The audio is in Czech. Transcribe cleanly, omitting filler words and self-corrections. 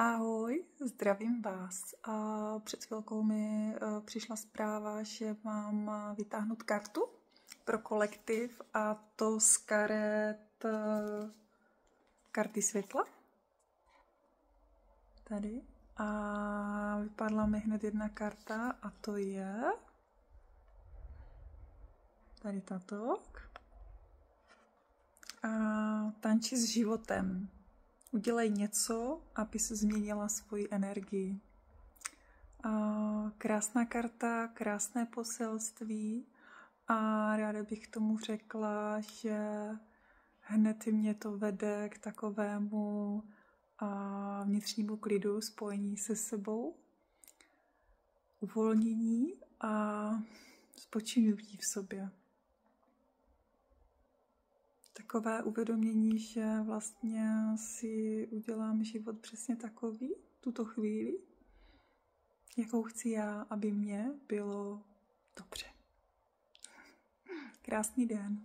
Ahoj, zdravím vás. Před chvilkou mi přišla zpráva, že mám vytáhnout kartu pro kolektiv, a to z karet karty světla. Tady. A vypadla mi hned jedna karta, a to je tady tato. A tanči s životem. Udělej něco, aby se změnila svoji energii. Krásná karta, krásné poselství, a ráda bych k tomu řekla, že hned mě to vede k takovému vnitřnímu klidu, spojení se sebou, uvolnění a spočinutí v sobě. Takové uvědomění, že vlastně si udělám život přesně takový, tuto chvíli, jakou chci já, aby mě bylo dobře. Krásný den.